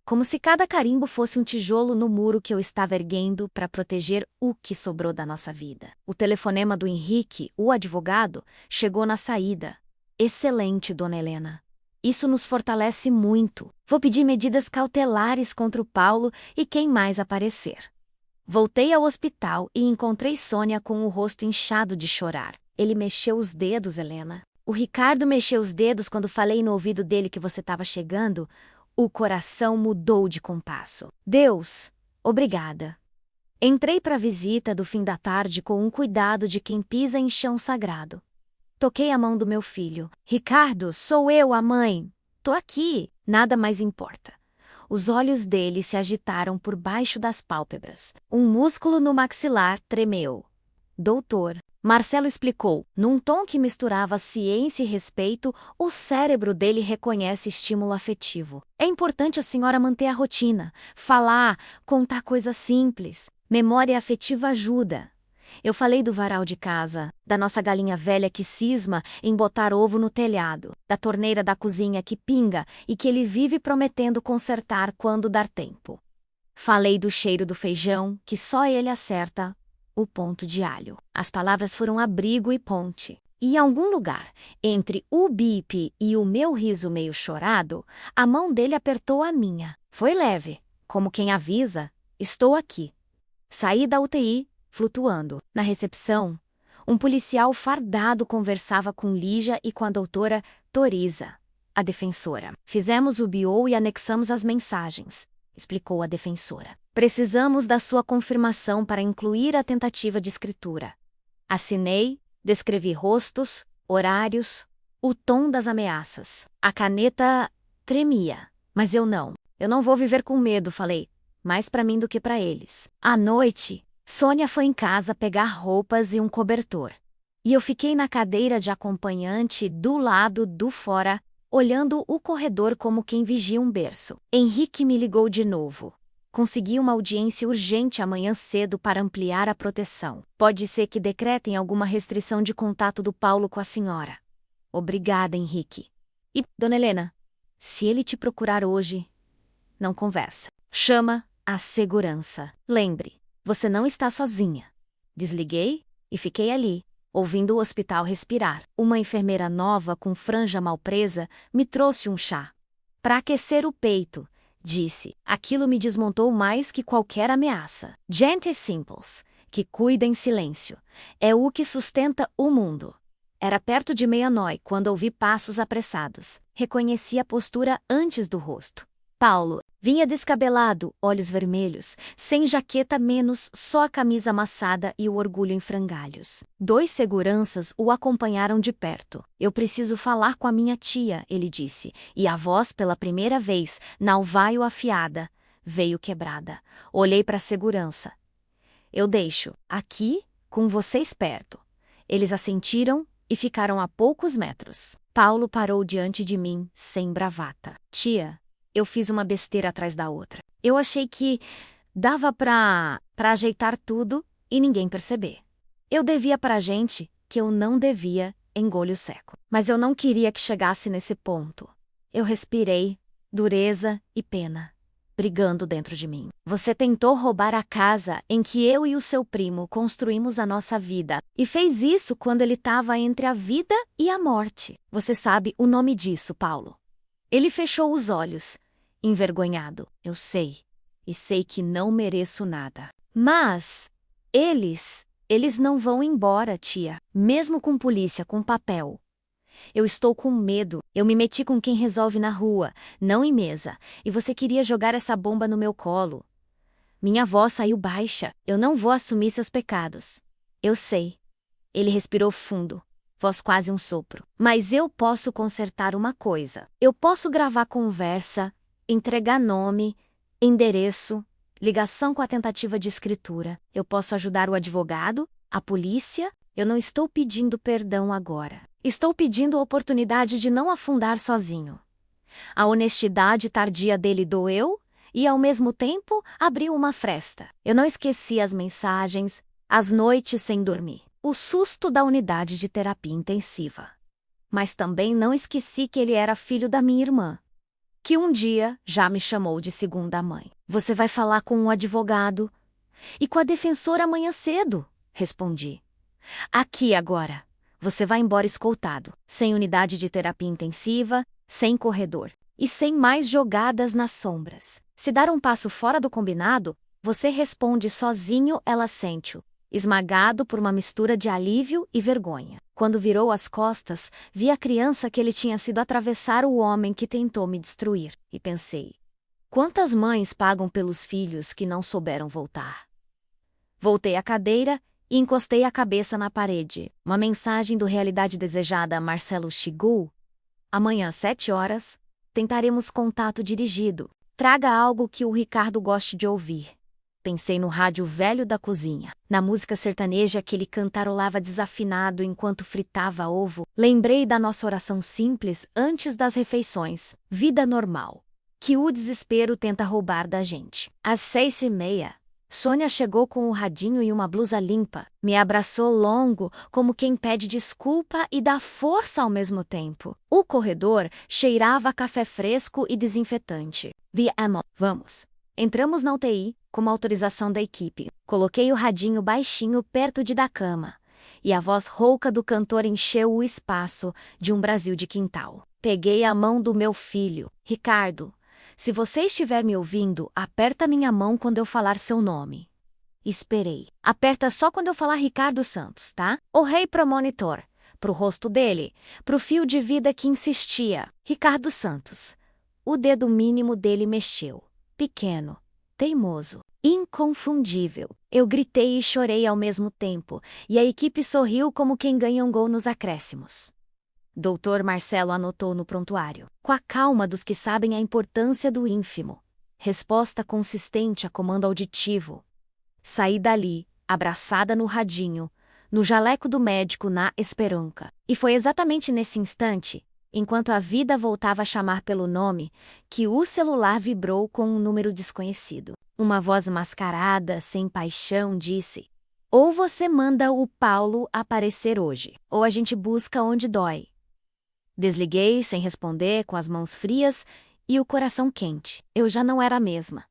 como se cada carimbo fosse um tijolo no muro que eu estava erguendo para proteger o que sobrou da nossa vida. O telefonema do Henrique, o advogado, chegou na saída. Excelente, dona Helena. Isso nos fortalece muito. Vou pedir medidas cautelares contra o Paulo e quem mais aparecer. Voltei ao hospital e encontrei Sônia com o rosto inchado de chorar. Ele mexeu os dedos, Helena. O Ricardo mexeu os dedos quando falei no ouvido dele que você estava chegando. O coração mudou de compasso. Deus, obrigada. Entrei para a visita do fim da tarde com um cuidado de quem pisa em chão sagrado. Toquei a mão do meu filho. Ricardo, sou eu, a mãe. Tô aqui. Nada mais importa. Os olhos dele se agitaram por baixo das pálpebras. Um músculo no maxilar tremeu. Doutor, Marcelo explicou, num tom que misturava ciência e respeito, o cérebro dele reconhece estímulo afetivo. É importante a senhora manter a rotina, falar, contar coisas simples. Memória afetiva ajuda. Eu falei do varal de casa, da nossa galinha velha que cisma em botar ovo no telhado, da torneira da cozinha que pinga e que ele vive prometendo consertar quando dar tempo. Falei do cheiro do feijão, que só ele acerta o ponto de alho. As palavras foram abrigo e ponte. E em algum lugar, entre o bip e o meu riso meio chorado, a mão dele apertou a minha. Foi leve, como quem avisa, estou aqui. Saí da UTI, flutuando. Na recepção, um policial fardado conversava com Lígia e com a doutora Toriza, a defensora. Fizemos o BO e anexamos as mensagens, explicou a defensora. Precisamos da sua confirmação para incluir a tentativa de escritura. Assinei, descrevi rostos, horários, o tom das ameaças. A caneta tremia, mas eu não vou viver com medo, falei, mais para mim do que para eles. À noite, Sônia foi em casa pegar roupas e um cobertor. E eu fiquei na cadeira de acompanhante do lado do fora, olhando o corredor como quem vigia um berço. Henrique me ligou de novo. Consegui uma audiência urgente amanhã cedo para ampliar a proteção. Pode ser que decretem alguma restrição de contato do Paulo com a senhora. Obrigada, Henrique. E, dona Helena, se ele te procurar hoje, não conversa. Chama a segurança. Lembre, você não está sozinha. Desliguei e fiquei ali, ouvindo o hospital respirar. Uma enfermeira nova com franja mal presa me trouxe um chá. Para aquecer o peito, disse. Aquilo me desmontou mais que qualquer ameaça. Gente simples, que cuida em silêncio. É o que sustenta o mundo. Era perto de meia-noite quando ouvi passos apressados. Reconheci a postura antes do rosto. Paulo vinha descabelado, olhos vermelhos, sem jaqueta menos só a camisa amassada e o orgulho em frangalhos. 2 seguranças o acompanharam de perto. Eu preciso falar com a minha tia, ele disse, e a voz pela primeira vez, nalvaio afiada, veio quebrada. Olhei para a segurança. Eu deixo, aqui, com vocês perto. Eles assentiram e ficaram a poucos metros. Paulo parou diante de mim, sem bravata. Tia, eu fiz uma besteira atrás da outra. Eu achei que dava pra ajeitar tudo e ninguém perceber. Eu devia pra gente que eu não devia, engolho seco. Mas eu não queria que chegasse nesse ponto. Eu respirei, dureza e pena, brigando dentro de mim. Você tentou roubar a casa em que eu e o seu primo construímos a nossa vida. E fez isso quando ele estava entre a vida e a morte. Você sabe o nome disso, Paulo. Ele fechou os olhos, envergonhado. Eu sei. E sei que não mereço nada. Mas eles não vão embora, tia. Mesmo com polícia, com papel. Eu estou com medo. Eu me meti com quem resolve na rua, não em mesa. E você queria jogar essa bomba no meu colo. Minha voz saiu baixa. Eu não vou assumir seus pecados. Eu sei. Ele respirou fundo. Voz quase um sopro. Mas eu posso consertar uma coisa. Eu posso gravar conversa, entregar nome, endereço, ligação com a tentativa de escritura. Eu posso ajudar o advogado, a polícia. Eu não estou pedindo perdão agora. Estou pedindo a oportunidade de não afundar sozinho. A honestidade tardia dele doeu e, ao mesmo tempo, abriu uma fresta. Eu não esqueci as mensagens, as noites sem dormir. O susto da unidade de terapia intensiva. Mas também não esqueci que ele era filho da minha irmã. que um dia já me chamou de segunda mãe. Você vai falar com um advogado e com a defensora amanhã cedo, respondi. Aqui agora. Você vai embora escoltado, sem unidade de terapia intensiva, sem corredor e sem mais jogadas nas sombras. Se dar um passo fora do combinado, você responde sozinho, ela sente-o, esmagado por uma mistura de alívio e vergonha. Quando virou as costas, vi a criança que ele tinha sido atravessar o homem que tentou me destruir, e pensei: quantas mães pagam pelos filhos que não souberam voltar? Voltei à cadeira e encostei a cabeça na parede. Uma mensagem do Realidade Desejada a Marcelo chegou. Amanhã às 7 horas, tentaremos contato dirigido. Traga algo que o Ricardo goste de ouvir. Pensei no rádio velho da cozinha, na música sertaneja que ele cantarolava desafinado enquanto fritava ovo. Lembrei da nossa oração simples antes das refeições. Vida normal. Que o desespero tenta roubar da gente. Às 6h30, Sônia chegou com o radinho e uma blusa limpa. Me abraçou longo, como quem pede desculpa e dá força ao mesmo tempo. O corredor cheirava a café fresco e desinfetante. Vamos. Entramos na UTI, com uma autorização da equipe. Coloquei o radinho baixinho perto da cama. E a voz rouca do cantor encheu o espaço de um Brasil de quintal. Peguei a mão do meu filho. Ricardo, se você estiver me ouvindo, aperta minha mão quando eu falar seu nome. Esperei. Aperta só quando eu falar Ricardo Santos, tá? Olhei pro monitor, pro rosto dele, pro fio de vida que insistia. Ricardo Santos. O dedo mínimo dele mexeu. Pequeno, teimoso, inconfundível. Eu gritei e chorei ao mesmo tempo, e a equipe sorriu como quem ganha um gol nos acréscimos. Doutor Marcelo anotou no prontuário, com a calma dos que sabem a importância do ínfimo. Resposta consistente a comando auditivo. Saí dali, abraçada no radinho, no jaleco do médico na esperança. E foi exatamente nesse instante, enquanto a vida voltava a chamar pelo nome, que o celular vibrou com um número desconhecido. Uma voz mascarada, sem paixão, disse: ou você manda o Paulo aparecer hoje, ou a gente busca onde dói. Desliguei sem responder, com as mãos frias e o coração quente. Eu já não era a mesma.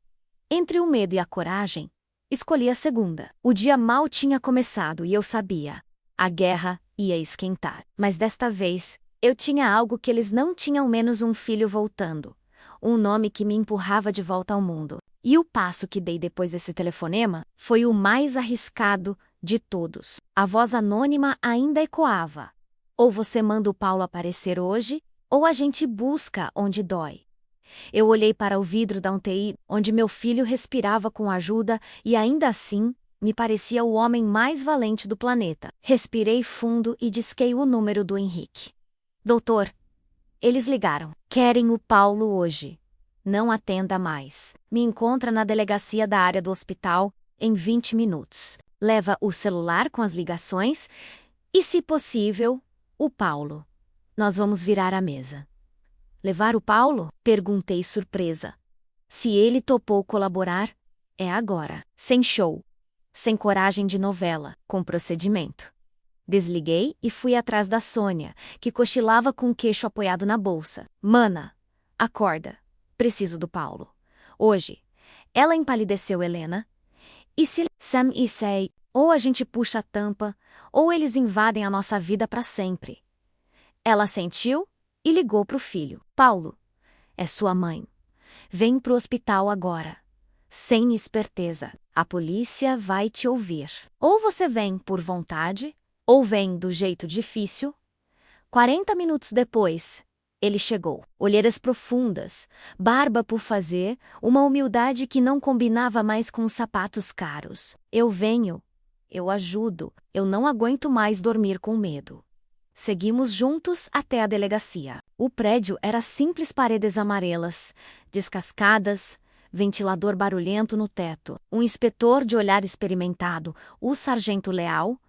Entre o medo e a coragem, escolhi a segunda. O dia mal tinha começado e eu sabia. A guerra ia esquentar. Mas desta vez, eu tinha algo que eles não tinham, menos um filho voltando. Um nome que me empurrava de volta ao mundo. E o passo que dei depois desse telefonema foi o mais arriscado de todos. A voz anônima ainda ecoava. Ou você manda o Paulo aparecer hoje, ou a gente busca onde dói. Eu olhei para o vidro da UTI, onde meu filho respirava com ajuda, e ainda assim, me parecia o homem mais valente do planeta. Respirei fundo e disquei o número do Henrique. Doutor, eles ligaram. Querem o Paulo hoje. Não atenda mais. Me encontra na delegacia da área do hospital em 20 minutos. Leva o celular com as ligações e, se possível, o Paulo. Nós vamos virar a mesa. Levar o Paulo? Perguntei surpresa. Se ele topou colaborar, é agora. Sem show. Sem coragem de novela, com procedimento. Desliguei e fui atrás da Sônia, que cochilava com o queixo apoiado na bolsa. Mana, acorda. Preciso do Paulo. Hoje. Ela empalideceu Helena. E se Sam e Sei, ou a gente puxa a tampa, ou eles invadem a nossa vida para sempre. Ela sentiu e ligou pro filho. Paulo, é sua mãe. Vem pro hospital agora. Sem esperteza. A polícia vai te ouvir. Ou você vem por vontade, ou vem do jeito difícil. 40 minutos depois, ele chegou. Olheiras profundas, barba por fazer, uma humildade que não combinava mais com os sapatos caros. Eu venho. Eu ajudo. Eu não aguento mais dormir com medo. Seguimos juntos até a delegacia. O prédio era simples paredes amarelas, descascadas, ventilador barulhento no teto. Um inspetor de olhar experimentado, o sargento Leal,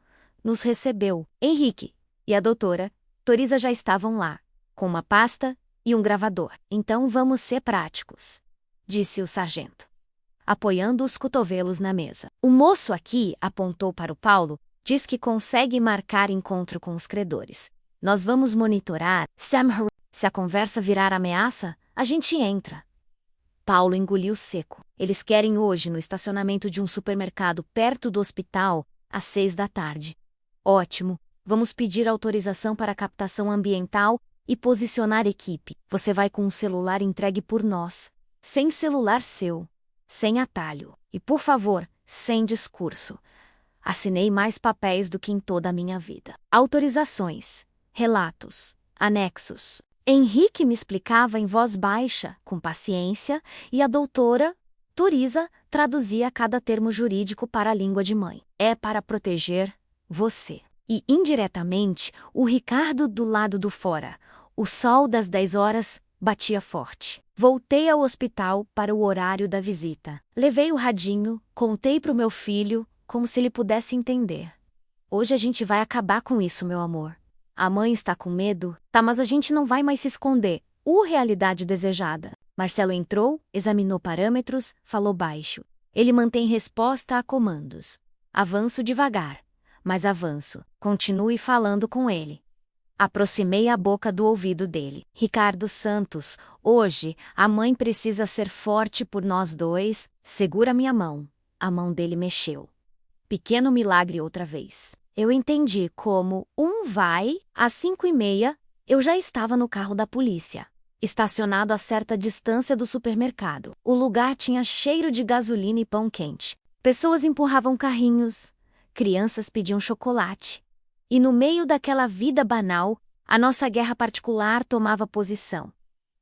nos recebeu. Henrique e a doutora Toriza já estavam lá, com uma pasta e um gravador. Então vamos ser práticos, disse o sargento, apoiando os cotovelos na mesa. O moço aqui apontou para o Paulo, diz que consegue marcar encontro com os credores. Nós vamos monitorar. Sam, se a conversa virar ameaça, A gente entra. Paulo engoliu seco. Eles querem hoje no estacionamento de um supermercado perto do hospital, às 6 da tarde. Ótimo. Vamos pedir autorização para captação ambiental e posicionar equipe. Você vai com um celular entregue por nós. Sem celular seu. Sem atalho. E, por favor, sem discurso. Assinei mais papéis do que em toda a minha vida. Autorizações, relatos, anexos. Henrique me explicava em voz baixa, com paciência, e a doutora, Turisa, traduzia cada termo jurídico para a língua de mãe. É para proteger você. E, indiretamente, o Ricardo do lado do fora. O sol das 10 horas batia forte. Voltei ao hospital para o horário da visita. Levei o radinho, contei para o meu filho, como se ele pudesse entender. Hoje a gente vai acabar com isso, meu amor. A mãe está com medo? Tá, mas a gente não vai mais se esconder. Realidade desejada. Marcelo entrou, examinou parâmetros, falou baixo. Ele mantém resposta a comandos. Avanço devagar. Mas avanço. Continue falando com ele. Aproximei a boca do ouvido dele. Ricardo Santos, hoje, a mãe precisa ser forte por nós dois. Segura minha mão. A mão dele mexeu. Pequeno milagre outra vez. Eu entendi como vai, às 5h30, eu já estava no carro da polícia, estacionado a certa distância do supermercado. O lugar tinha cheiro de gasolina e pão quente. Pessoas empurravam carrinhos, crianças pediam chocolate. E no meio daquela vida banal, a nossa guerra particular tomava posição.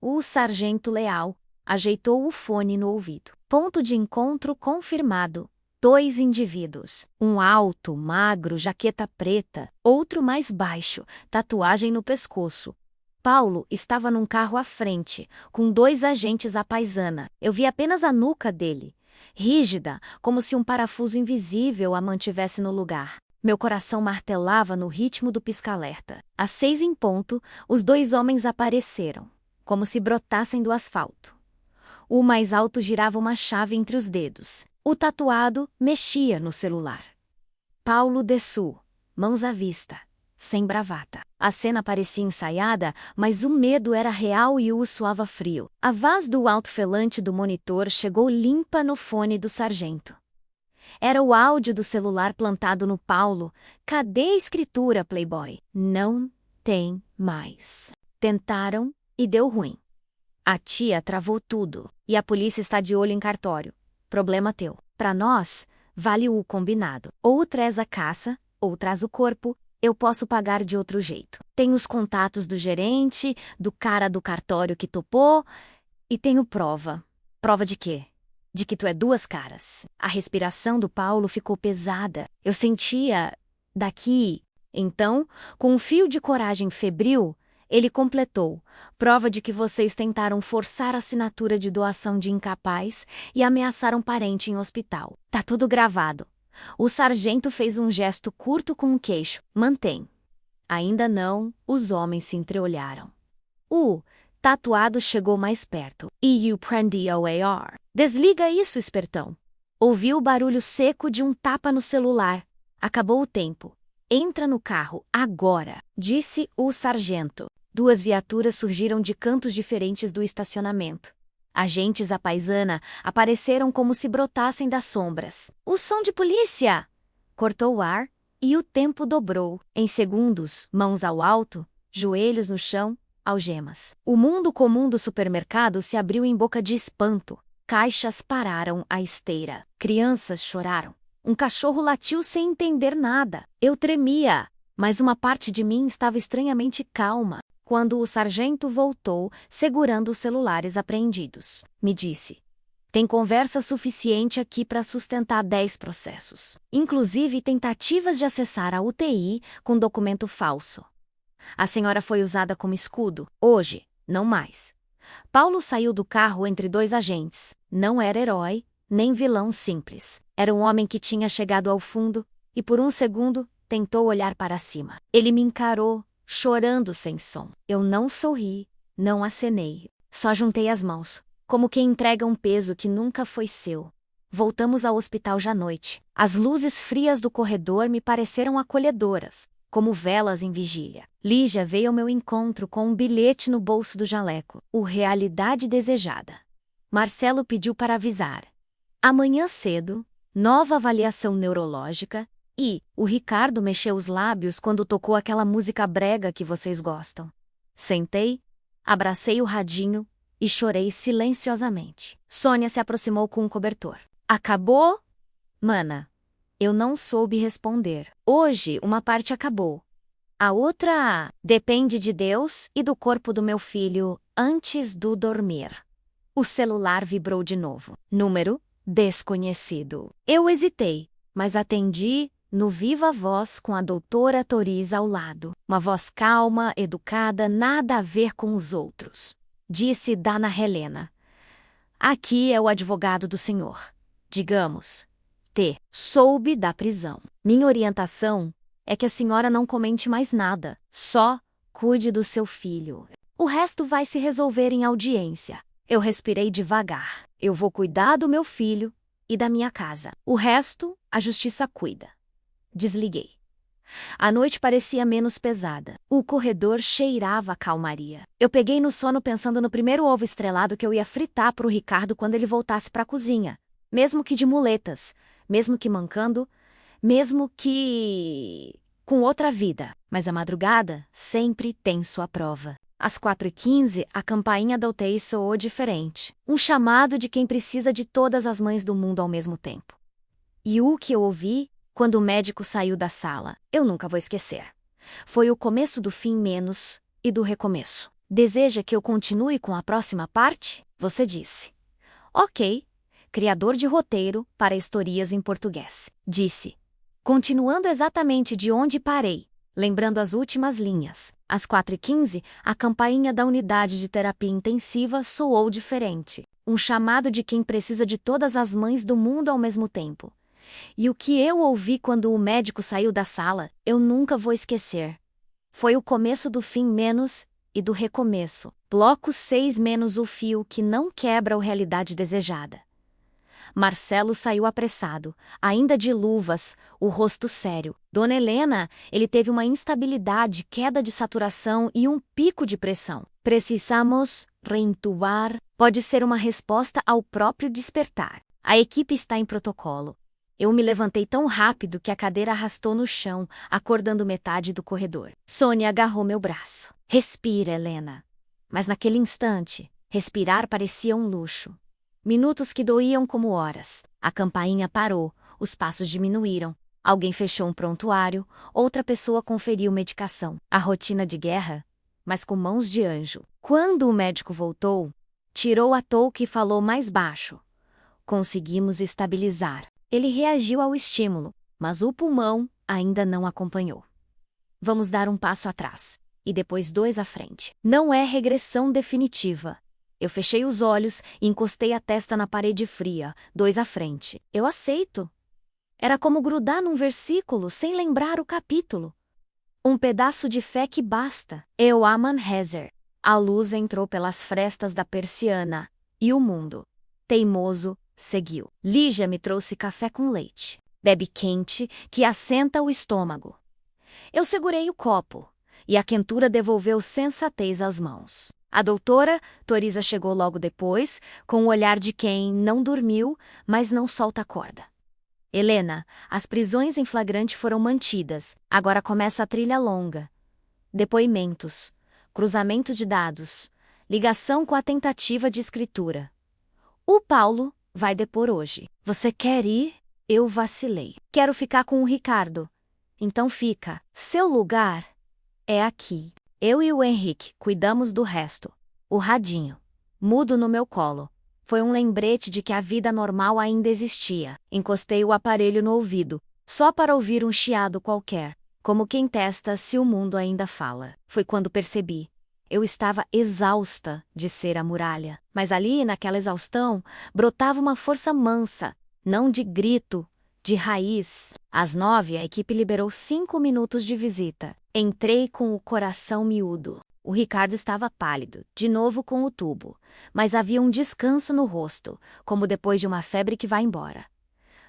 O sargento Leal ajeitou o fone no ouvido. Ponto de encontro confirmado. 2 indivíduos. Um alto, magro, jaqueta preta. Outro mais baixo, tatuagem no pescoço. Paulo estava num carro à frente, com 2 agentes à paisana. Eu vi apenas a nuca dele, rígida, como se um parafuso invisível a mantivesse no lugar. Meu coração martelava no ritmo do pisca-alerta. Às 6 em ponto, os 2 homens apareceram, como se brotassem do asfalto. O mais alto girava uma chave entre os dedos. O tatuado mexia no celular. Paulo Dessu, mãos à vista, sem bravata. A cena parecia ensaiada, mas o medo era real e o suava frio. A voz do alto-falante do monitor chegou limpa no fone do sargento. Era o áudio do celular plantado no Paulo. Cadê a escritura, Playboy? Não tem mais. Tentaram e deu ruim. A tia travou tudo e a polícia está de olho em cartório. Problema teu. Para nós, vale o combinado. Ou traz a caça, ou traz o corpo, eu posso pagar de outro jeito. Tenho os contatos do gerente, do cara do cartório que topou, e tenho prova. Prova de quê? De que tu é 2 caras. A respiração do Paulo ficou pesada. Eu sentia daqui. Então, com um fio de coragem febril, ele completou. Prova de que vocês tentaram forçar a assinatura de doação de incapaz e ameaçaram parente em hospital. Tá tudo gravado. O sargento fez um gesto curto com o queixo. Mantém. Ainda não, os homens se entreolharam. O tatuado chegou mais perto. E you prendia o AR. Desliga isso, espertão. Ouviu o barulho seco de um tapa no celular. Acabou o tempo. Entra no carro, agora, disse o sargento. 2 viaturas surgiram de cantos diferentes do estacionamento. Agentes à paisana apareceram como se brotassem das sombras. O som de polícia! Cortou o ar e o tempo dobrou. Em segundos, mãos ao alto, joelhos no chão, algemas. O mundo comum do supermercado se abriu em boca de espanto. Caixas pararam à esteira. Crianças choraram. Um cachorro latiu sem entender nada. Eu tremia, mas uma parte de mim estava estranhamente calma. Quando o sargento voltou, segurando os celulares apreendidos, me disse: tem conversa suficiente aqui para sustentar 10 processos. Inclusive tentativas de acessar a UTI com documento falso. A senhora foi usada como escudo. Hoje, não mais. Paulo saiu do carro entre 2 agentes. Não era herói, nem vilão simples. Era um homem que tinha chegado ao fundo e, por um segundo, tentou olhar para cima. Ele me encarou, chorando sem som. Eu não sorri, não acenei. Só juntei as mãos, como quem entrega um peso que nunca foi seu. Voltamos ao hospital já à noite. As luzes frias do corredor me pareceram acolhedoras, como velas em vigília. Lígia veio ao meu encontro com um bilhete no bolso do jaleco. O realidade desejada. Marcelo pediu para avisar. Amanhã cedo, nova avaliação neurológica e o Ricardo mexeu os lábios quando tocou aquela música brega que vocês gostam. Sentei, abracei o radinho e chorei silenciosamente. Sônia se aproximou com um cobertor. Acabou? Mana, eu não soube responder. Hoje uma parte acabou. A outra depende de Deus e do corpo do meu filho antes do dormir. O celular vibrou de novo. Número desconhecido. Eu hesitei, mas atendi no viva voz com a doutora Toriza ao lado. Uma voz calma, educada, nada a ver com os outros. Disse Dana Helena. Aqui é o advogado do senhor. Digamos, soube da prisão. Minha orientação é que a senhora não comente mais nada. Só cuide do seu filho. O resto vai se resolver em audiência. Eu respirei devagar. Eu vou cuidar do meu filho e da minha casa. O resto, a justiça cuida. Desliguei. A noite parecia menos pesada. O corredor cheirava a calmaria. Eu peguei no sono pensando no primeiro ovo estrelado que eu ia fritar para o Ricardo quando ele voltasse para a cozinha. Mesmo que de muletas, mesmo que mancando, mesmo que com outra vida. Mas a madrugada sempre tem sua prova. Às 4h15, a campainha da UTI soou diferente. Um chamado de quem precisa de todas as mães do mundo ao mesmo tempo. E o que eu ouvi quando o médico saiu da sala, eu nunca vou esquecer. Foi o começo do fim menos e do recomeço. Deseja que eu continue com a próxima parte? Você disse. Ok, criador de roteiro para historias em português. Disse. Continuando exatamente de onde parei, lembrando as últimas linhas. Às 4h15, a campainha da unidade de terapia intensiva soou diferente. Um chamado de quem precisa de todas as mães do mundo ao mesmo tempo. E o que eu ouvi quando o médico saiu da sala, eu nunca vou esquecer. Foi o começo do fim menos e do recomeço. Bloco 6 menos o fio que não quebra a realidade desejada. Marcelo saiu apressado, ainda de luvas, o rosto sério. Dona Helena, ele teve uma instabilidade, queda de saturação e um pico de pressão. Precisamos reintubar. Pode ser uma resposta ao próprio despertar. A equipe está em protocolo. Eu me levantei tão rápido que a cadeira arrastou no chão, acordando metade do corredor. Sônia agarrou meu braço. Respira, Helena. Mas naquele instante, respirar parecia um luxo. Minutos que doíam como horas. A campainha parou, os passos diminuíram. Alguém fechou um prontuário, outra pessoa conferiu medicação. A rotina de guerra, mas com mãos de anjo. Quando o médico voltou, tirou a touca e falou mais baixo. Conseguimos estabilizar. Ele reagiu ao estímulo, mas o pulmão ainda não acompanhou. Vamos dar um passo atrás, e depois 2 à frente. Não é regressão definitiva. Eu fechei os olhos e encostei a testa na parede fria, 2 à frente. Eu aceito. Era como grudar num versículo sem lembrar o capítulo. Um pedaço de fé que basta. Eu Aman Hezer. A luz entrou pelas frestas da persiana, e o mundo, teimoso, seguiu. Lígia me trouxe café com leite. Bebe quente, que assenta o estômago. Eu segurei o copo, e a quentura devolveu sensatez às mãos. A doutora Toriza chegou logo depois, com o olhar de quem não dormiu, mas não solta a corda. Helena, as prisões em flagrante foram mantidas. Agora começa a trilha longa. Depoimentos, cruzamento de dados, ligação com a tentativa de escritura. O Paulo vai depor hoje. Você quer ir? Eu vacilei. Quero ficar com o Ricardo. Então fica. Seu lugar é aqui. Eu e o Henrique cuidamos do resto. O radinho, mudo no meu colo. Foi um lembrete de que a vida normal ainda existia. Encostei o aparelho no ouvido, só para ouvir um chiado qualquer, como quem testa se o mundo ainda fala. Foi quando percebi. Eu estava exausta de ser a muralha. Mas ali, naquela exaustão, brotava uma força mansa, não de grito, de raiz. Às 9, a equipe liberou 5 minutos de visita. Entrei com o coração miúdo. O Ricardo estava pálido, de novo com o tubo, mas havia um descanso no rosto, como depois de uma febre que vai embora.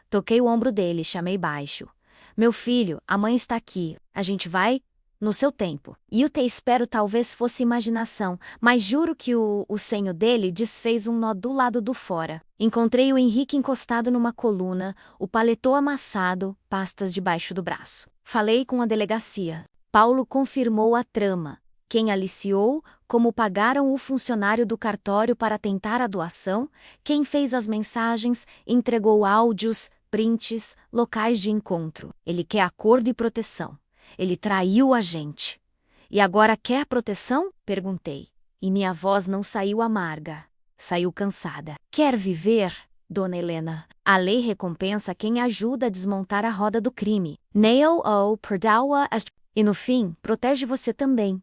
Toquei o ombro dele e chamei baixo. Meu filho, a mãe está aqui. A gente vai no seu tempo. E o te espero talvez fosse imaginação, mas juro que o senho dele desfez um nó do lado do fora. Encontrei o Henrique encostado numa coluna, o paletó amassado, pastas debaixo do braço. Falei com a delegacia. Paulo confirmou a trama. Quem aliciou, como pagaram o funcionário do cartório para tentar a doação, quem fez as mensagens, entregou áudios, prints, locais de encontro. Ele quer acordo e proteção. Ele traiu a gente. E agora quer proteção? Perguntei. E minha voz não saiu amarga. Saiu cansada. Quer viver, dona Helena? A lei recompensa quem ajuda a desmontar a roda do crime. Nail o perdoa as... E no fim, protege você também.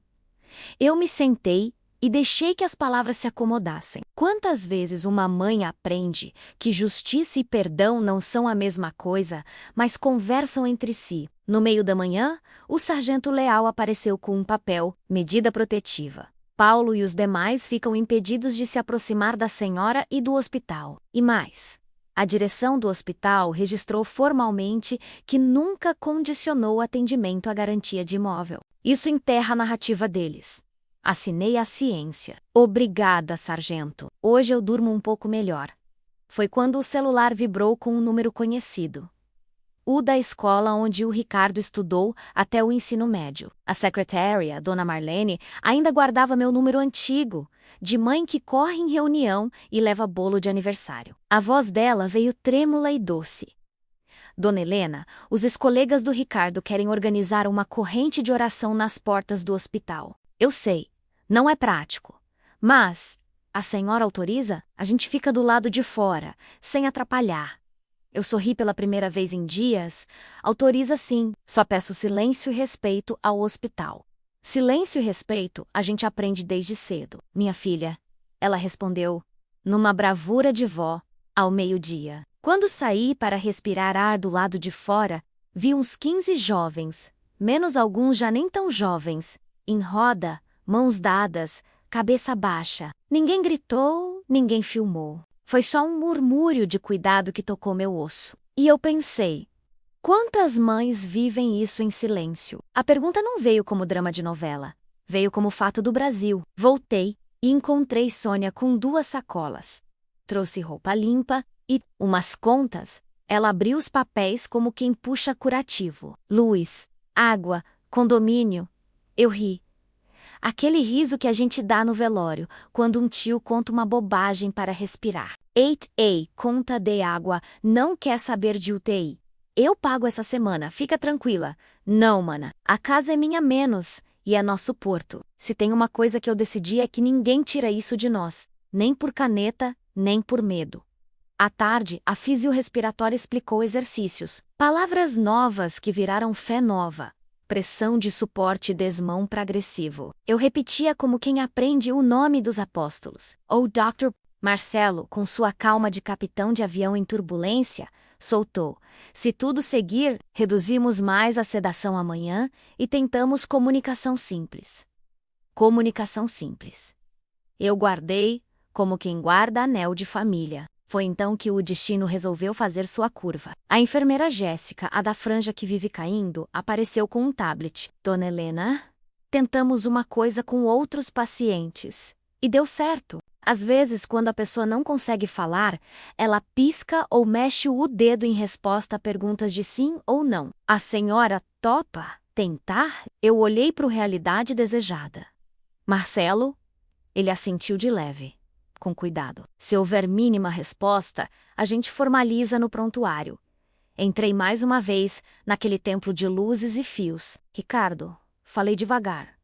Eu me sentei e deixei que as palavras se acomodassem. Quantas vezes uma mãe aprende que justiça e perdão não são a mesma coisa, mas conversam entre si? No meio da manhã, o sargento Leal apareceu com um papel, medida protetiva. Paulo e os demais ficam impedidos de se aproximar da senhora e do hospital. E mais, a direção do hospital registrou formalmente que nunca condicionou o atendimento à garantia de imóvel. Isso enterra a narrativa deles. Assinei a ciência. Obrigada, sargento. Hoje eu durmo um pouco melhor. Foi quando o celular vibrou com um número conhecido. O da escola onde o Ricardo estudou até o ensino médio. A secretária, Dona Marlene, ainda guardava meu número antigo, de mãe que corre em reunião e leva bolo de aniversário. A voz dela veio trêmula e doce. Dona Helena, os ex-colegas do Ricardo querem organizar uma corrente de oração nas portas do hospital. Eu sei, não é prático. Mas, a senhora autoriza? A gente fica do lado de fora, sem atrapalhar. Eu sorri pela primeira vez em dias. Autoriza sim, só peço silêncio e respeito ao hospital. Silêncio e respeito a gente aprende desde cedo. Minha filha, ela respondeu, numa bravura de vó, ao meio-dia. Quando saí para respirar ar do lado de fora, vi uns 15 jovens, menos alguns já nem tão jovens, em roda, mãos dadas, cabeça baixa. Ninguém gritou, ninguém filmou. Foi só um murmúrio de cuidado que tocou meu osso. E eu pensei, quantas mães vivem isso em silêncio? A pergunta não veio como drama de novela. Veio como fato do Brasil. Voltei e encontrei Sônia com 2 sacolas. Trouxe roupa limpa e, umas contas, ela abriu os papéis como quem puxa curativo. Luz, água, condomínio. Eu ri. Aquele riso que a gente dá no velório, quando um tio conta uma bobagem para respirar. Ei, conta de água, não quer saber de UTI. Eu pago essa semana, fica tranquila. Não, mana, a casa é minha menos, e é nosso porto. Se tem uma coisa que eu decidi é que ninguém tira isso de nós, nem por caneta, nem por medo. À tarde, a fisiorrespiratória explicou exercícios. Palavras novas que viraram fé nova. Pressão de suporte desmão para agressivo. Eu repetia como quem aprende o nome dos apóstolos. Ou Dr. Marcelo, com sua calma de capitão de avião em turbulência, soltou. Se tudo seguir, reduzimos mais a sedação amanhã e tentamos comunicação simples. Comunicação simples. Eu guardei, como quem guarda anel de família. Foi então que o destino resolveu fazer sua curva. A enfermeira Jéssica, a da franja que vive caindo, apareceu com um tablet. Dona Helena, tentamos uma coisa com outros pacientes. E deu certo. Às vezes, quando a pessoa não consegue falar, ela pisca ou mexe o dedo em resposta a perguntas de sim ou não. A senhora topa tentar? Eu olhei para o realidade desejada. Marcelo? Ele assentiu de leve. Com cuidado. Se houver mínima resposta, a gente formaliza no prontuário. Entrei mais uma vez naquele templo de luzes e fios. Ricardo, falei devagar.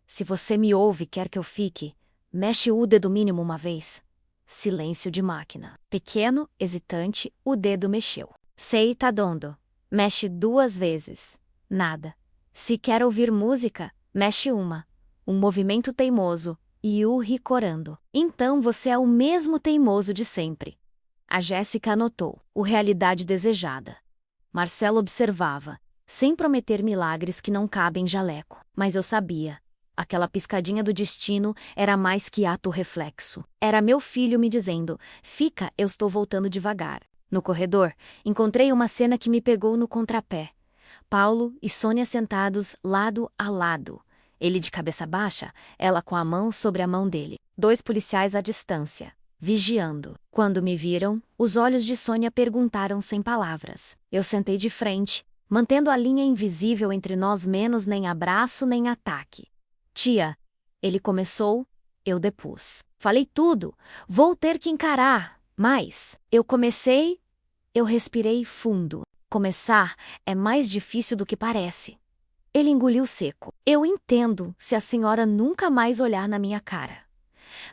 Se você me ouve e quer que eu fique, mexe o dedo mínimo uma vez. Silêncio de máquina. Pequeno, hesitante, o dedo mexeu. Sei, tá dondo. Mexe 2 vezes. Nada. Se quer ouvir música, mexe uma. Um movimento teimoso. E o ricorando. Então você é o mesmo teimoso de sempre. A Jéssica anotou. O realidade desejada. Marcelo observava, sem prometer milagres que não cabem em jaleco. Mas eu sabia. Aquela piscadinha do destino era mais que ato reflexo. Era meu filho me dizendo, fica, eu estou voltando devagar. No corredor, encontrei uma cena que me pegou no contrapé. Paulo e Sônia sentados lado a lado. Ele de cabeça baixa, ela com a mão sobre a mão dele. 2 policiais à distância, vigiando. Quando me viram, os olhos de Sônia perguntaram sem palavras. Eu sentei de frente, mantendo a linha invisível entre nós, menos nem abraço nem ataque. Tia, ele começou, eu depus. Falei tudo, vou ter que encarar, mas eu respirei fundo. Começar é mais difícil do que parece. Ele engoliu seco. Eu entendo se a senhora nunca mais olhar na minha cara.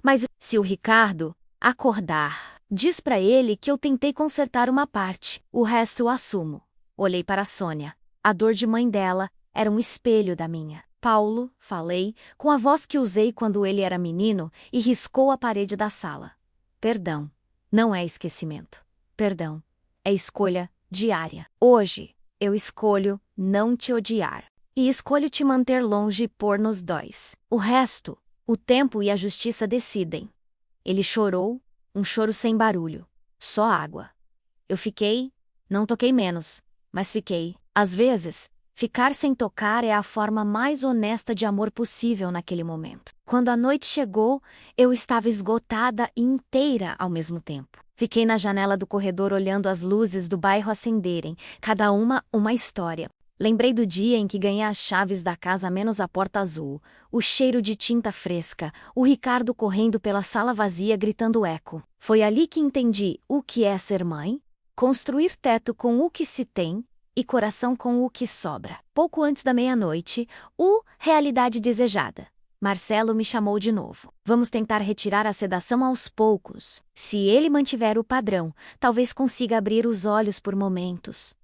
Mas se o Ricardo acordar, diz pra ele que eu tentei consertar uma parte, o resto eu assumo. Olhei para a Sônia. A dor de mãe dela era um espelho da minha. Paulo, falei, com a voz que usei quando ele era menino, e riscou a parede da sala. Perdão. Não é esquecimento. Perdão. É escolha diária. Hoje, eu escolho não te odiar. E escolho te manter longe e pôr nos dois. O resto, o tempo e a justiça decidem. Ele chorou, um choro sem barulho. Só água. Eu fiquei, não toquei menos, mas fiquei. Às vezes, ficar sem tocar é a forma mais honesta de amor possível naquele momento. Quando a noite chegou, eu estava esgotada e inteira ao mesmo tempo. Fiquei na janela do corredor olhando as luzes do bairro acenderem, cada uma história. Lembrei do dia em que ganhei as chaves da casa menos a porta azul, o cheiro de tinta fresca, o Ricardo correndo pela sala vazia gritando eco. Foi ali que entendi o que é ser mãe, construir teto com o que se tem e coração com o que sobra. Pouco antes da meia-noite, realidade desejada. Marcelo me chamou de novo. Vamos tentar retirar a sedação aos poucos. Se ele mantiver o padrão, talvez consiga abrir os olhos por momentos.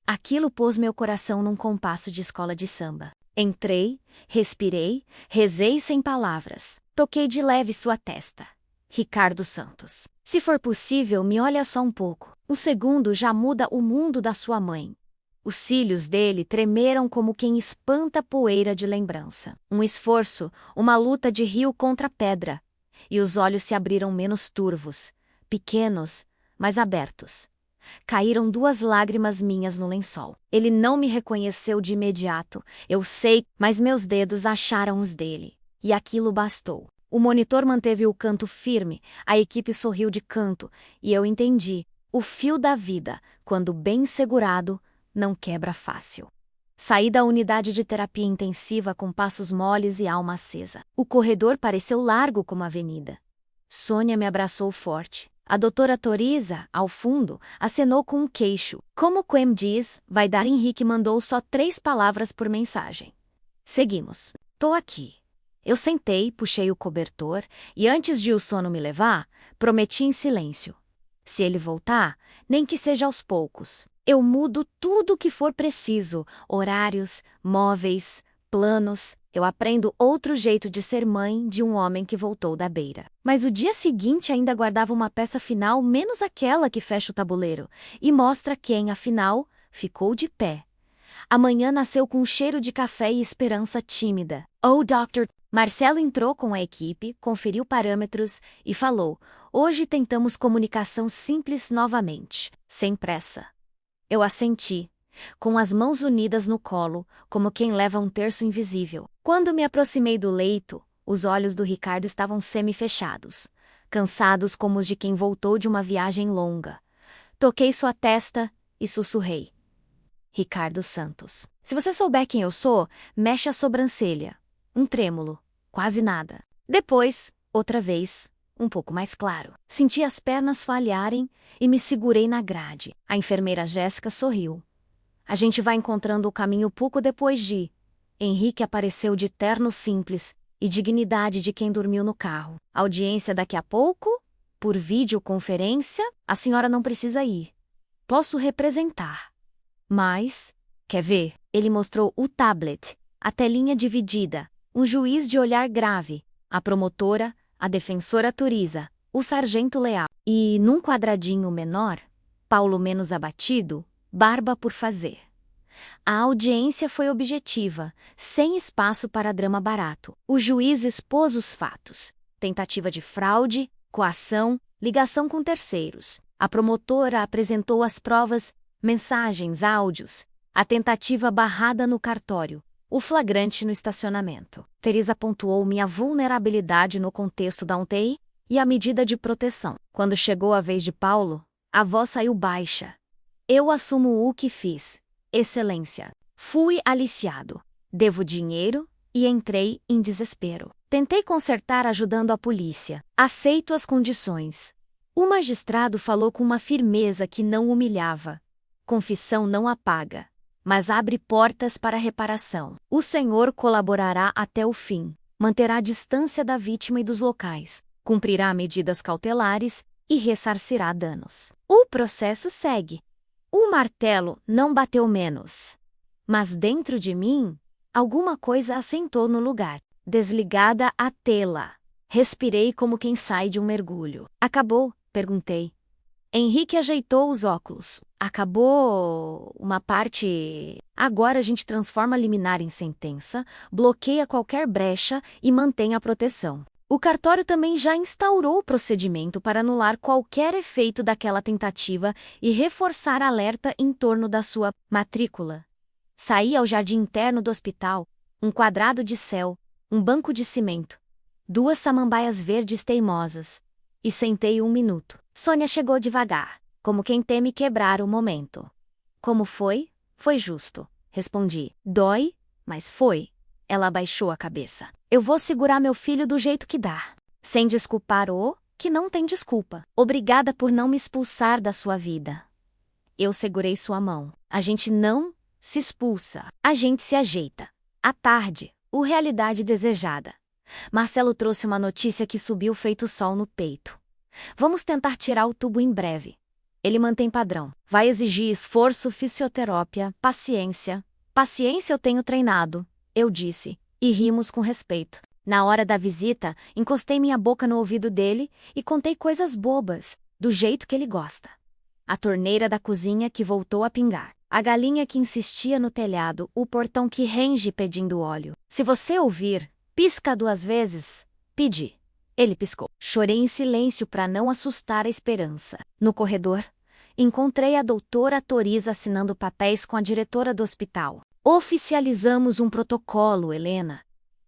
Aquilo pôs meu coração num compasso de escola de samba. Entrei, respirei, rezei sem palavras. Toquei de leve sua testa. Ricardo Santos. Se for possível, me olha só um pouco. Um segundo já muda o mundo da sua mãe. Os cílios dele tremeram como quem espanta poeira de lembrança. Um esforço, uma luta de rio contra pedra. E os olhos se abriram menos turvos, pequenos, mas abertos. Caíram 2 lágrimas minhas no lençol. Ele não me reconheceu de imediato, eu sei, mas meus dedos acharam os dele. E aquilo bastou. O monitor manteve o canto firme, a equipe sorriu de canto, e eu entendi. O fio da vida, quando bem segurado, não quebra fácil. Saí da unidade de terapia intensiva com passos moles e alma acesa. O corredor pareceu largo como a avenida. Sônia me abraçou forte. A doutora Toriza, ao fundo, acenou com o queixo. Como Quem diz, vai dar. Henrique mandou só 3 palavras por mensagem. Seguimos. Tô aqui. Eu sentei, puxei o cobertor e antes de o sono me levar, prometi em silêncio. Se ele voltar, nem que seja aos poucos. Eu mudo tudo o que for preciso, horários, móveis, planos. Eu aprendo outro jeito de ser mãe de um homem que voltou da beira. Mas o dia seguinte ainda guardava uma peça final menos aquela que fecha o tabuleiro e mostra quem, afinal, ficou de pé. Amanhã nasceu com um cheiro de café e esperança tímida. Oh, Dr. Marcelo entrou com a equipe, conferiu parâmetros e falou: hoje tentamos comunicação simples novamente, sem pressa. Eu assenti, com as mãos unidas no colo, como quem leva um terço invisível. Quando me aproximei do leito, os olhos do Ricardo estavam semi-fechados, cansados como os de quem voltou de uma viagem longa. Toquei sua testa e sussurrei. Ricardo Santos. Se você souber quem eu sou, mexe a sobrancelha. Um trêmulo, quase nada. Depois, outra vez, um pouco mais claro. Senti as pernas falharem e me segurei na grade. A enfermeira Jéssica sorriu. A gente vai encontrando o caminho pouco depois de... Henrique apareceu de terno simples e dignidade de quem dormiu no carro. Audiência daqui a pouco? Por videoconferência? A senhora não precisa ir. Posso representar. Mas... Quer ver? Ele mostrou o tablet, a telinha dividida, um juiz de olhar grave, a promotora, a defensora Toriza, o sargento Leal. E, num quadradinho menor, Paulo menos abatido, barba por fazer. A audiência foi objetiva, sem espaço para drama barato. O juiz expôs os fatos. Tentativa de fraude, coação, ligação com terceiros. A promotora apresentou as provas, mensagens, áudios. A tentativa barrada no cartório. O flagrante no estacionamento. Teresa pontuou minha vulnerabilidade no contexto da UTI e a medida de proteção. Quando chegou a vez de Paulo, a voz saiu baixa. Eu assumo o que fiz. Excelência. Fui aliciado. Devo dinheiro e entrei em desespero. Tentei consertar ajudando a polícia. Aceito as condições. O magistrado falou com uma firmeza que não humilhava. Confissão não apaga, mas abre portas para reparação. O senhor colaborará até o fim, manterá a distância da vítima e dos locais, cumprirá medidas cautelares e ressarcirá danos. O processo segue. O martelo não bateu menos. Mas dentro de mim, alguma coisa assentou no lugar. Desligada a tela. Respirei como quem sai de um mergulho. Acabou? Perguntei. Henrique ajeitou os óculos. Acabou uma parte. Agora a gente transforma a liminar em sentença, bloqueia qualquer brecha e mantém a proteção. O cartório também já instaurou o procedimento para anular qualquer efeito daquela tentativa e reforçar alerta em torno da sua matrícula. Saí ao jardim interno do hospital, um quadrado de céu, um banco de cimento, 2 samambaias verdes teimosas, e sentei 1 minuto. Sônia chegou devagar, como quem teme quebrar o momento. Como foi? Foi justo, respondi. Dói, mas foi. Ela abaixou a cabeça. Eu vou segurar meu filho do jeito que dá. Sem desculpar o que não tem desculpa. Obrigada por não me expulsar da sua vida. Eu segurei sua mão. A gente não se expulsa. A gente se ajeita. À tarde, o realidade desejada. Marcelo trouxe uma notícia que subiu feito sol no peito. Vamos tentar tirar o tubo em breve. Ele mantém padrão. Vai exigir esforço, fisioterapia, paciência. Paciência eu tenho treinado, eu disse, e rimos com respeito. Na hora da visita, encostei minha boca no ouvido dele e contei coisas bobas, do jeito que ele gosta. A torneira da cozinha que voltou a pingar. A galinha que insistia no telhado, o portão que range pedindo óleo. Se você ouvir, pisca 2 vezes. Pedi. Ele piscou. Chorei em silêncio para não assustar a esperança. No corredor, encontrei a doutora Toriza assinando papéis com a diretora do hospital. Oficializamos um protocolo, Helena.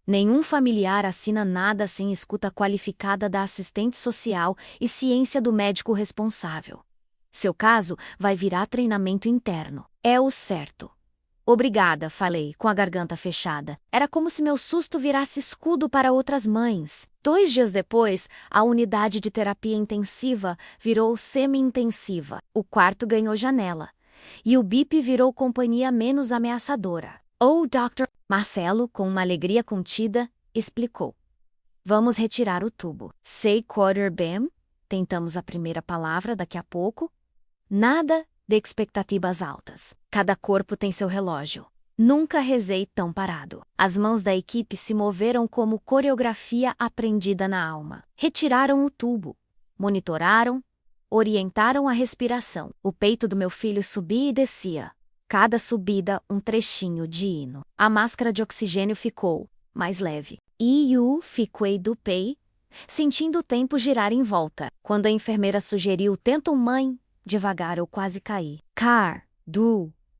Nenhum familiar assina nada sem escuta qualificada da assistente social e ciência do médico responsável. Seu caso vai virar treinamento interno. É o certo. Obrigada, falei, com a garganta fechada. Era como se meu susto virasse escudo para outras mães. 2 dias depois, a unidade de terapia intensiva virou semi-intensiva. O quarto ganhou janela. E o BIP virou companhia menos ameaçadora. Oh, Dr. Marcelo, com uma alegria contida, explicou. Vamos retirar o tubo. Say quarter bam. Tentamos a primeira palavra daqui a pouco. Nada de expectativas altas. Cada corpo tem seu relógio. Nunca rezei tão parado. As mãos da equipe se moveram como coreografia aprendida na alma. Retiraram o tubo. Monitoraram. Orientaram a respiração. O peito do meu filho subia e descia. Cada subida um trechinho de hino. A máscara de oxigênio ficou mais leve. E eu fiquei do pé, sentindo o tempo girar em volta. Quando a enfermeira sugeriu "tentam, mãe", devagar eu quase caí.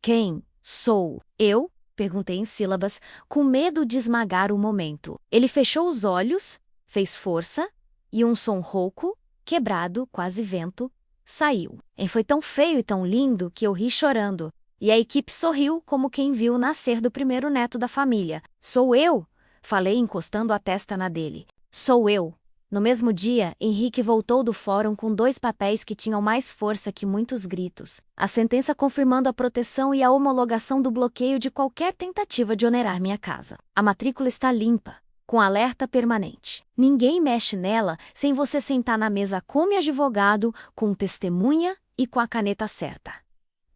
Quem sou? Eu? Perguntei em sílabas, com medo de esmagar o momento. Ele fechou os olhos, fez força, e um som rouco, quebrado, quase vento, saiu. E foi tão feio e tão lindo que eu ri chorando. E a equipe sorriu como quem viu o nascer do primeiro neto da família. Sou eu? Falei encostando a testa na dele. Sou eu. No mesmo dia, Henrique voltou do fórum com 2 papéis que tinham mais força que muitos gritos. A sentença confirmando a proteção e a homologação do bloqueio de qualquer tentativa de onerar minha casa. A matrícula está limpa, com alerta permanente. Ninguém mexe nela sem você sentar na mesa como advogado, com testemunha e com a caneta certa.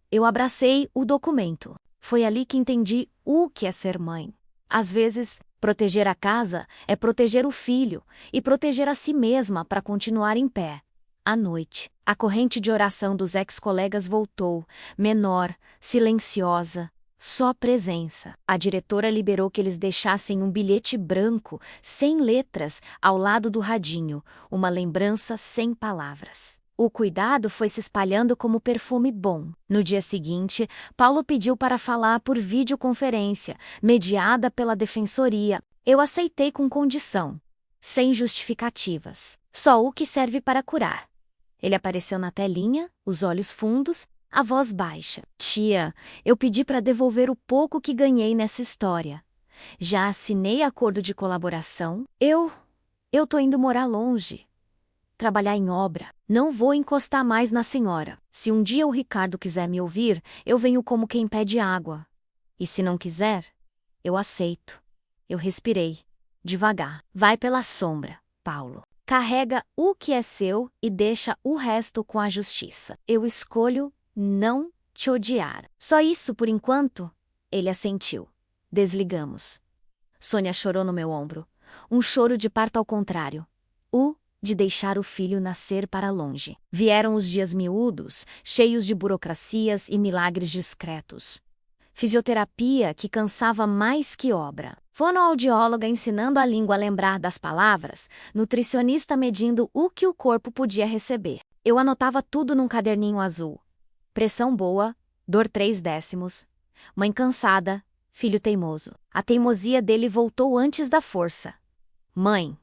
Eu abracei o documento. Foi ali que entendi o que é ser mãe. Às vezes, proteger a casa é proteger o filho e proteger a si mesma para continuar em pé. À noite, a corrente de oração dos ex-colegas voltou, menor, silenciosa, só presença. A diretora liberou que eles deixassem um bilhete branco, sem letras, ao lado do radinho, uma lembrança sem palavras. O cuidado foi se espalhando como perfume bom. No dia seguinte, Paulo pediu para falar por videoconferência, mediada pela defensoria. Eu aceitei com condição, sem justificativas. Só o que serve para curar. Ele apareceu na telinha, os olhos fundos, a voz baixa. Tia, eu pedi para devolver o pouco que ganhei nessa história. Já assinei acordo de colaboração. Eu tô indo morar longe. Trabalhar em obra. Não vou encostar mais na senhora. Se um dia o Ricardo quiser me ouvir, eu venho como quem pede água. E se não quiser, eu aceito. Eu respirei. Devagar. Vai pela sombra, Paulo. Carrega o que é seu e deixa o resto com a justiça. Eu escolho não te odiar. Só isso por enquanto? Ele assentiu. Desligamos. Sônia chorou no meu ombro. Um choro de parto ao contrário. De deixar o filho nascer para longe. Vieram os dias miúdos, cheios de burocracias e milagres discretos. Fisioterapia que cansava mais que obra. Fonoaudióloga ensinando a língua a lembrar das palavras, nutricionista medindo o que o corpo podia receber. Eu anotava tudo num caderninho azul. Pressão boa, dor 3/10, mãe cansada, filho teimoso. A teimosia dele voltou antes da força. Mãe,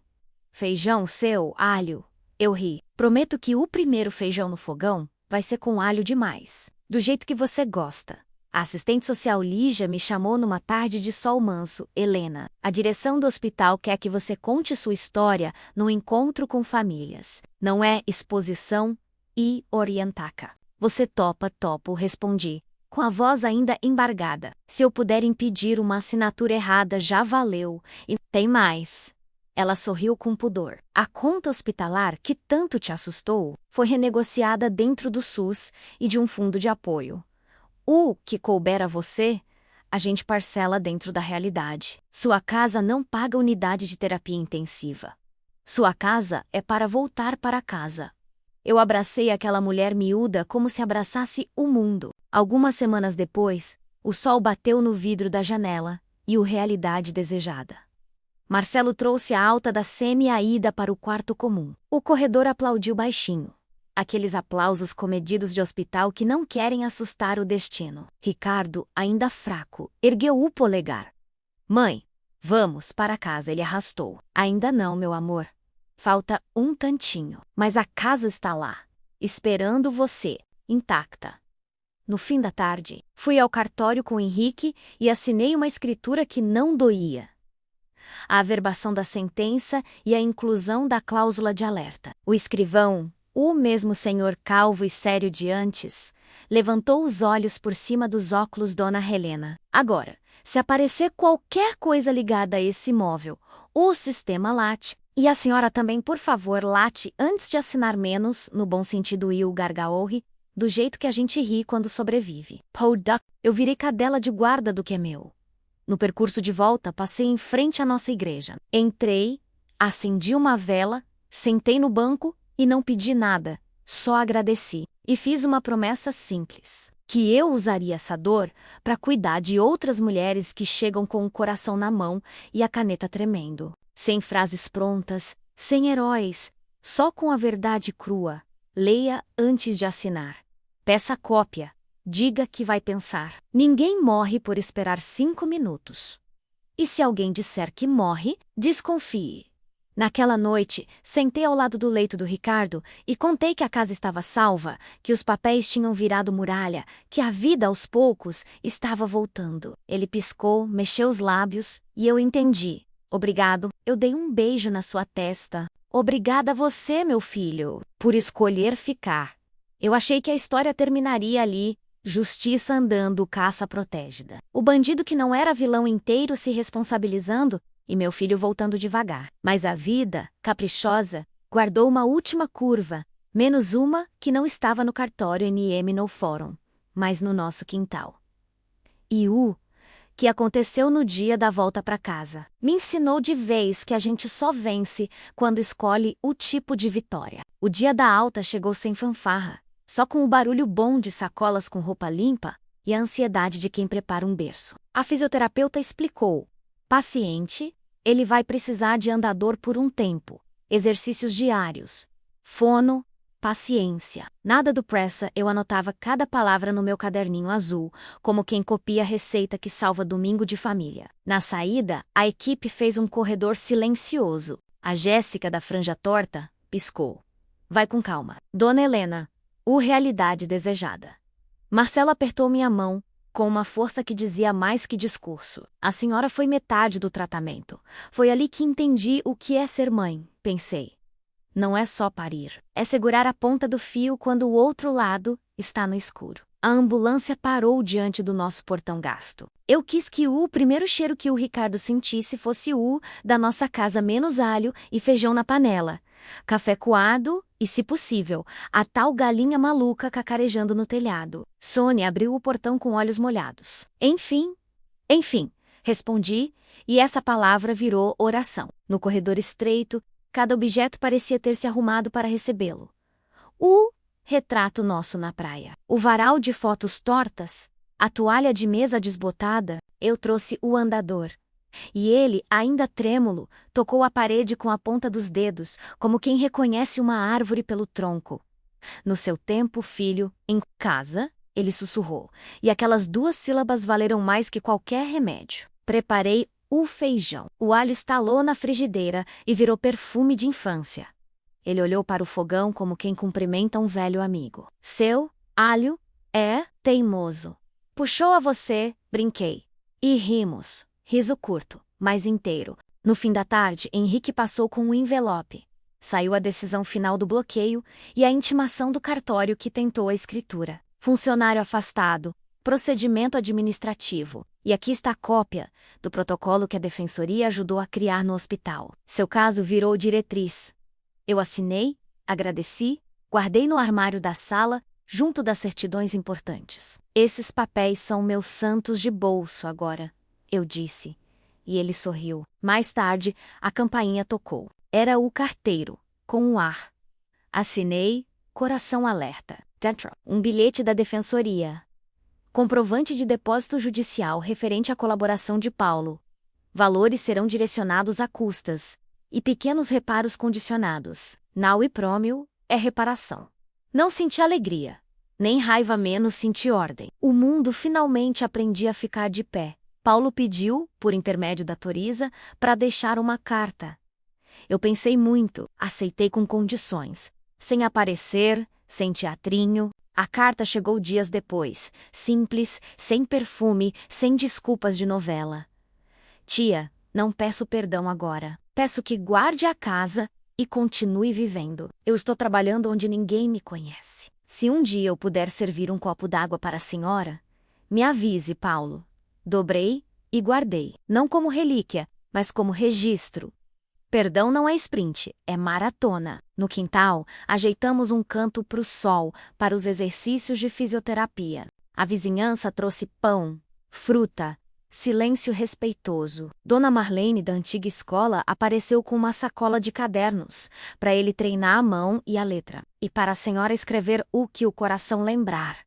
feijão seu, alho. Eu ri. Prometo que o primeiro feijão no fogão vai ser com alho demais. Do jeito que você gosta. A assistente social Lígia me chamou numa tarde de sol manso. Helena, a direção do hospital quer que você conte sua história num encontro com famílias. Não é exposição e orientaca. Você topa, topo, respondi, com a voz ainda embargada. Se eu puder impedir uma assinatura errada, já valeu. E tem mais. Ela sorriu com pudor. A conta hospitalar que tanto te assustou foi renegociada dentro do SUS e de um fundo de apoio. O que couber a você, a gente parcela dentro da realidade. Sua casa não paga unidade de terapia intensiva. Sua casa é para voltar para casa. Eu abracei aquela mulher miúda como se abraçasse o mundo. Algumas semanas depois, o sol bateu no vidro da janela e o realidade desejada. Marcelo trouxe a alta da semi-Aida para o quarto comum. O corredor aplaudiu baixinho. Aqueles aplausos comedidos de hospital que não querem assustar o destino. Ricardo, ainda fraco, ergueu o polegar. Mãe, vamos para casa, ele arrastou. Ainda não, meu amor. Falta um tantinho. Mas a casa está lá, esperando você, intacta. No fim da tarde, fui ao cartório com Henrique e assinei uma escritura que não doía. A averbação da sentença e a inclusão da cláusula de alerta. O escrivão, o mesmo senhor calvo e sério de antes, levantou os olhos por cima dos óculos Dona Helena. Agora, se aparecer qualquer coisa ligada a esse imóvel, o sistema late. E a senhora também, por favor, late antes de assinar menos, no bom sentido Will Gargaorri, do jeito que a gente ri quando sobrevive. Paul Duck, eu virei cadela de guarda do que é meu. No percurso de volta, passei em frente à nossa igreja. Entrei, acendi uma vela, sentei no banco e não pedi nada, só agradeci. E fiz uma promessa simples, que eu usaria essa dor para cuidar de outras mulheres que chegam com o coração na mão e a caneta tremendo. Sem frases prontas, sem heróis, só com a verdade crua. Leia antes de assinar. Peça cópia. Diga que vai pensar. Ninguém morre por esperar 5 minutos. E se alguém disser que morre, desconfie. Naquela noite, sentei ao lado do leito do Ricardo e contei que a casa estava salva, que os papéis tinham virado muralha, que a vida aos poucos estava voltando. Ele piscou, mexeu os lábios e eu entendi. Obrigado, eu dei um beijo na sua testa. Obrigada a você, meu filho, por escolher ficar. Eu achei que a história terminaria ali. Justiça andando, caça protégida. O bandido que não era vilão inteiro se responsabilizando e meu filho voltando devagar. Mas a vida, caprichosa, guardou uma última curva, menos uma que não estava no cartório NM no fórum, mas no nosso quintal. E o que aconteceu no dia da volta para casa me ensinou de vez que a gente só vence quando escolhe o tipo de vitória. O dia da alta chegou sem fanfarra, só com o barulho bom de sacolas com roupa limpa e a ansiedade de quem prepara um berço. A fisioterapeuta explicou. Paciente, ele vai precisar de andador por um tempo, exercícios diários, fono, paciência. Nada do pressa, eu anotava cada palavra no meu caderninho azul, como quem copia a receita que salva domingo de família. Na saída, a equipe fez um corredor silencioso. A Jéssica da franja torta piscou. Vai com calma. Dona Helena, realidade desejada. Marcelo apertou minha mão, com uma força que dizia mais que discurso. A senhora foi metade do tratamento. Foi ali que entendi o que é ser mãe, pensei. Não é só parir. É segurar a ponta do fio quando o outro lado está no escuro. A ambulância parou diante do nosso portão gasto. Eu quis que o primeiro cheiro que o Ricardo sentisse fosse o da nossa casa, menos alho e feijão na panela. Café coado e, se possível, a tal galinha maluca cacarejando no telhado. Sônia abriu o portão com olhos molhados. Enfim, respondi, e essa palavra virou oração. No corredor estreito, cada objeto parecia ter se arrumado para recebê-lo. O retrato nosso na praia, o varal de fotos tortas, a toalha de mesa desbotada, eu trouxe o andador. E ele, ainda trêmulo, tocou a parede com a ponta dos dedos, como quem reconhece uma árvore pelo tronco. No seu tempo, filho, em casa, ele sussurrou, e aquelas 2 sílabas valeram mais que qualquer remédio. Preparei o feijão. O alho estalou na frigideira e virou perfume de infância. Ele olhou para o fogão como quem cumprimenta um velho amigo. Seu alho é teimoso. Puxou a você, brinquei. E rimos. Riso curto, mas inteiro. No fim da tarde, Henrique passou com um envelope. Saiu a decisão final do bloqueio e a intimação do cartório que tentou a escritura. Funcionário afastado. Procedimento administrativo. E aqui está a cópia do protocolo que a defensoria ajudou a criar no hospital. Seu caso virou diretriz. Eu assinei, agradeci, guardei no armário da sala, junto das certidões importantes. Esses papéis são meus santos de bolso agora, eu disse. E ele sorriu. Mais tarde, a campainha tocou. Era o carteiro, com um ar. Assinei, coração alerta. Dentro, um bilhete da defensoria. Comprovante de depósito judicial referente à colaboração de Paulo. Valores serão direcionados a custas. E pequenos reparos condicionados. Now e prômio é reparação. Não senti alegria. Nem raiva, menos senti ordem. O mundo finalmente aprendia a ficar de pé. Paulo pediu, por intermédio da Toriza, para deixar uma carta. Eu pensei muito, aceitei com condições. Sem aparecer, sem teatrinho. A carta chegou dias depois, simples, sem perfume, sem desculpas de novela. Tia, não peço perdão agora. Peço que guarde a casa e continue vivendo. Eu estou trabalhando onde ninguém me conhece. Se um dia eu puder servir um copo d'água para a senhora, me avise, Paulo. Dobrei e guardei, não como relíquia, mas como registro. Perdão não é sprint, é maratona. No quintal, ajeitamos um canto para o sol, para os exercícios de fisioterapia. A vizinhança trouxe pão, fruta, silêncio respeitoso. Dona Marlene, da antiga escola, apareceu com uma sacola de cadernos, para ele treinar a mão e a letra, e para a senhora escrever o que o coração lembrar.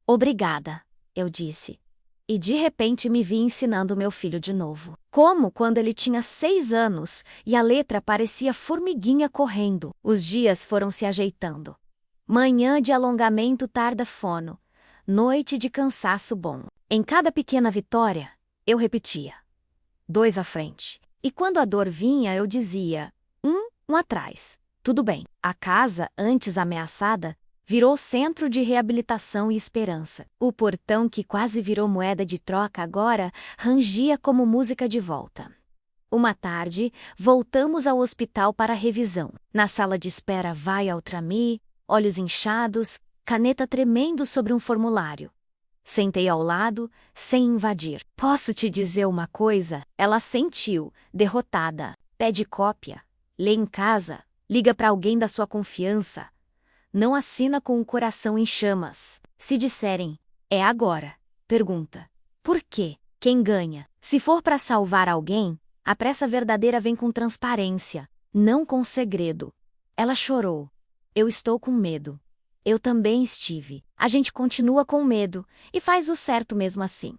Obrigada, eu disse. E de repente me vi ensinando meu filho de novo. Como quando ele tinha 6 anos e a letra parecia formiguinha correndo. Os dias foram se ajeitando. Manhã de alongamento tarda fono. Noite de cansaço bom. Em cada pequena vitória, eu repetia. 2 à frente. E quando a dor vinha, eu dizia, um atrás. Tudo bem. A casa, antes ameaçada, virou centro de reabilitação e esperança. O portão, que quase virou moeda de troca agora, rangia como música de volta. Uma tarde, voltamos ao hospital para a revisão. Na sala de espera, vai ao trami, olhos inchados, caneta tremendo sobre um formulário. Sentei ao lado, sem invadir. Posso te dizer uma coisa? Ela sentiu, derrotada. Pede cópia. Lê em casa. Liga para alguém da sua confiança. Não assina com o coração em chamas. Se disserem, é agora. Pergunta, por quê? Quem ganha? Se for para salvar alguém, a pressa verdadeira vem com transparência, não com segredo. Ela chorou. Eu estou com medo. Eu também estive. A gente continua com medo e faz o certo mesmo assim.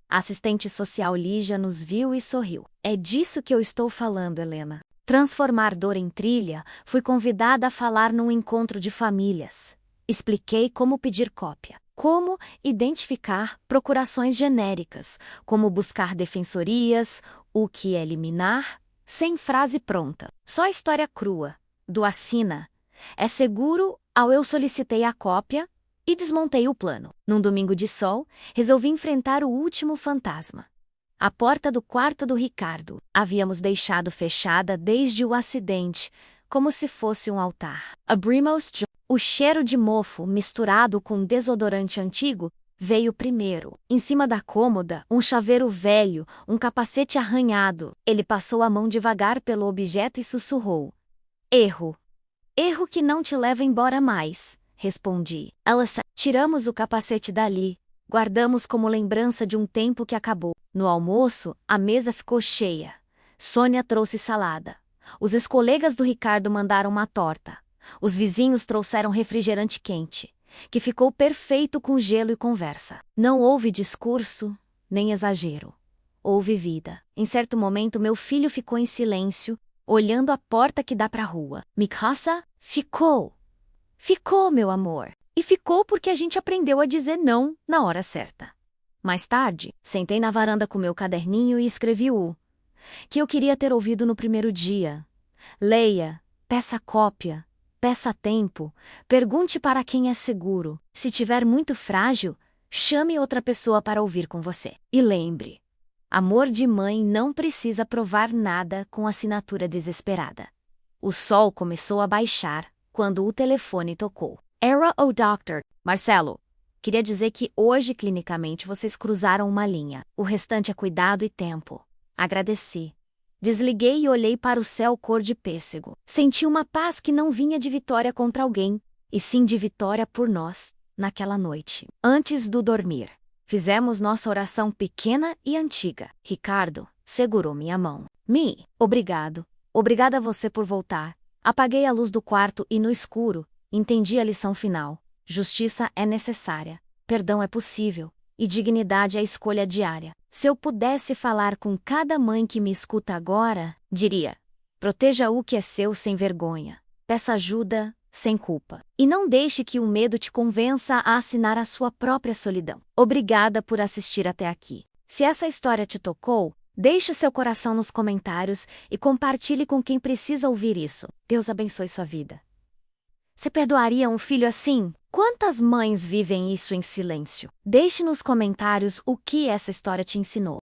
A assistente social Lígia nos viu e sorriu. É disso que eu estou falando, Helena. Transformar dor em trilha, fui convidada a falar num encontro de famílias. Expliquei como pedir cópia, como identificar procurações genéricas, como buscar defensorias, o que eliminar, sem frase pronta. Só história crua, do assina. É seguro ao eu solicitei a cópia e desmontei o plano. Num domingo de sol, resolvi enfrentar o último fantasma. A porta do quarto do Ricardo havíamos deixado fechada desde o acidente, como se fosse um altar. Abrimos. O cheiro de mofo, misturado com desodorante antigo, veio primeiro. Em cima da cômoda, um chaveiro velho, um capacete arranhado. Ele passou a mão devagar pelo objeto e sussurrou. Erro. Erro que não te leva embora mais, respondi. Tiramos o capacete dali. Guardamos como lembrança de um tempo que acabou. No almoço, a mesa ficou cheia. Sônia trouxe salada. Os ex-colegas do Ricardo mandaram uma torta. Os vizinhos trouxeram refrigerante quente, que ficou perfeito com gelo e conversa. Não houve discurso, nem exagero. Houve vida. Em certo momento, meu filho ficou em silêncio, olhando a porta que dá para a rua. Mikasa, ficou. Ficou, meu amor. E ficou porque a gente aprendeu a dizer não na hora certa. Mais tarde, sentei na varanda com meu caderninho e escrevi o que eu queria ter ouvido no primeiro dia. Leia, peça cópia, peça tempo, pergunte para quem é seguro. Se tiver muito frágil, chame outra pessoa para ouvir com você. E lembre, amor de mãe não precisa provar nada com assinatura desesperada. O sol começou a baixar quando o telefone tocou. Era o Dr. Marcelo. Queria dizer que hoje, clinicamente, vocês cruzaram uma linha. O restante é cuidado e tempo. Agradeci. Desliguei e olhei para o céu cor de pêssego. Senti uma paz que não vinha de vitória contra alguém, e sim de vitória por nós, naquela noite. Antes do dormir, fizemos nossa oração pequena e antiga. Ricardo segurou minha mão. Obrigado. Obrigada a você por voltar. Apaguei a luz do quarto e, no escuro, entendi a lição final. Justiça é necessária, perdão é possível, e dignidade é escolha diária. Se eu pudesse falar com cada mãe que me escuta agora, diria: proteja o que é seu sem vergonha, peça ajuda sem culpa. E não deixe que o medo te convença a assinar a sua própria solidão. Obrigada por assistir até aqui. Se essa história te tocou, deixe seu coração nos comentários e compartilhe com quem precisa ouvir isso. Deus abençoe sua vida. Você perdoaria um filho assim? Quantas mães vivem isso em silêncio? Deixe nos comentários o que essa história te ensinou.